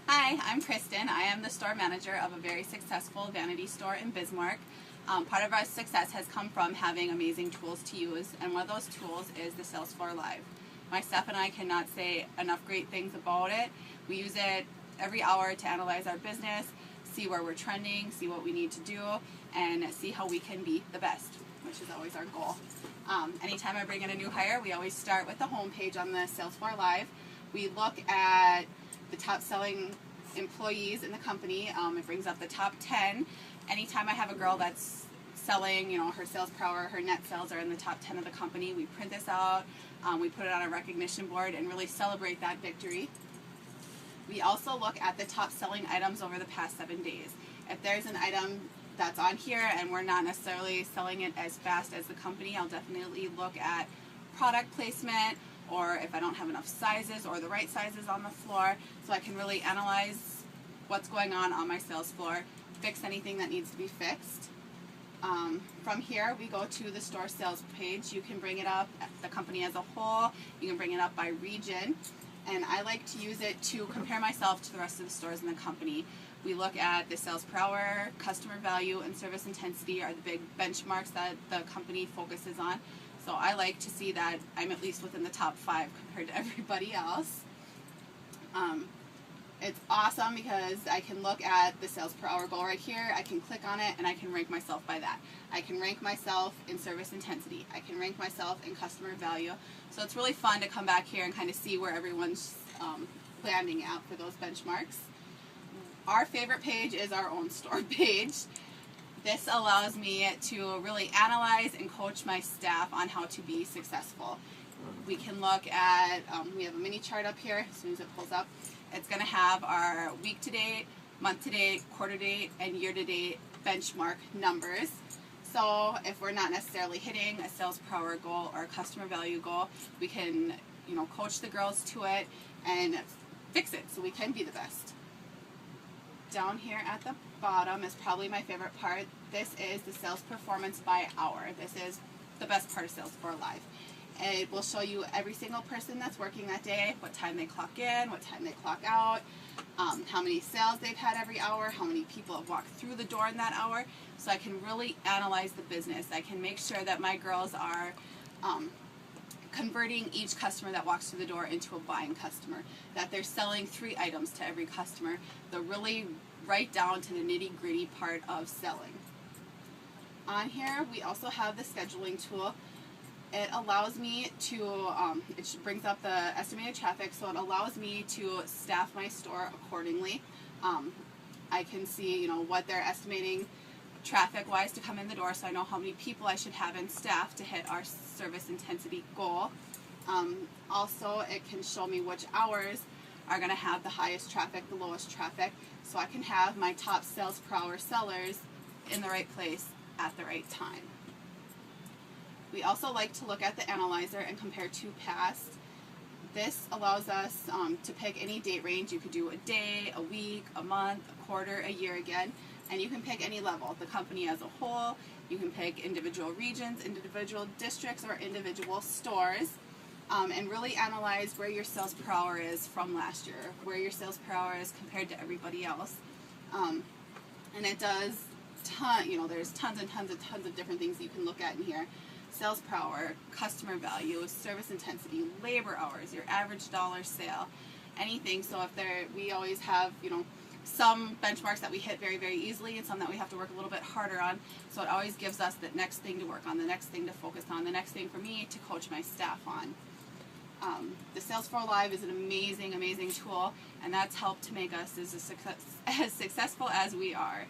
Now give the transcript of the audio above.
Hi, I'm Kristen. I am the store manager of a very successful vanity store in Bismarck. Part of our success has come from having amazing tools to use, and one of those tools is the salesfloorLIVE. My staff and I cannot say enough great things about it. We use it every hour to analyze our business, see where we're trending, see what we need to do, and see how we can be the best, which is always our goal. Anytime I bring in a new hire, we always start with the home page on the salesfloorLIVE. We look at the top selling employees in the company. It brings up the top 10. Anytime I have a girl that's selling, her sales per hour, her net sales are in the top 10 of the company, we print this out, we put it on a recognition board and really celebrate that victory. We also look at the top selling items over the past 7 days. If there's an item that's on here and we're not necessarily selling it as fast as the company, I'll definitely look at product placement, or if I don't have enough sizes or the right sizes on the floor, so I can really analyze what's going on my sales floor, fix anything that needs to be fixed. From here, we go to the store sales page. You can bring it up, the company as a whole, you can bring it up by region, and I like to use it to compare myself to the rest of the stores in the company. We look at the sales per hour, customer value, and service intensity are the big benchmarks that the company focuses on. So I like to see that I'm at least within the top 5 compared to everybody else. It's awesome because I can look at the sales per hour goal right here, I can click on it, and I can rank myself by that. I can rank myself in service intensity, I can rank myself in customer value. So it's really fun to come back here and kind of see where everyone's landing at for those benchmarks. Our favorite page is our own store page. This allows me to really analyze and coach my staff on how to be successful. We can look at, we have a mini chart up here. As soon as it pulls up, it's going to have our week to date, month to date, quarter to date, and year to date benchmark numbers. So if we're not necessarily hitting a sales per hour goal or a customer value goal, we can, coach the girls to it and fix it so we can be the best. Down here at the bottom is probably my favorite part. This is the sales performance by hour. This is the best part of salesfloorLIVE. It will show you every single person that's working that day, what time they clock in, what time they clock out, how many sales they've had every hour, how many people have walked through the door in that hour. So I can really analyze the business. I can make sure that my girls are converting each customer that walks through the door into a buying customer, that they're selling 3 items to every customer. They're really right down to the nitty-gritty part of selling. On here, we also have the scheduling tool. It allows me to, it brings up the estimated traffic, so it allows me to staff my store accordingly. I can see, what they're estimating traffic-wise to come in the door, so I know how many people I should have in staff to hit our service intensity goal. Also, it can show me which hours are going to have the highest traffic, the lowest traffic, so I can have my top sales per hour sellers in the right place at the right time. We also like to look at the analyzer and compare to past. This allows us to pick any date range. You could do a day, a week, a month, a quarter, a year again, and you can pick any level, the company as a whole. You can pick individual regions, individual districts, or individual stores, and really analyze where your sales per hour is from last year, where your sales per hour is compared to everybody else. And it does there's tons of different things you can look at in here. Sales per hour, customer value, service intensity, labor hours, your average dollar sale, anything. So we always have, some benchmarks that we hit very, very easily and some that we have to work a little bit harder on. So it always gives us the next thing to work on, the next thing to focus on, the next thing for me to coach my staff on. The salesfloorLIVE is an amazing, amazing tool, and that's helped to make us as successful as we are.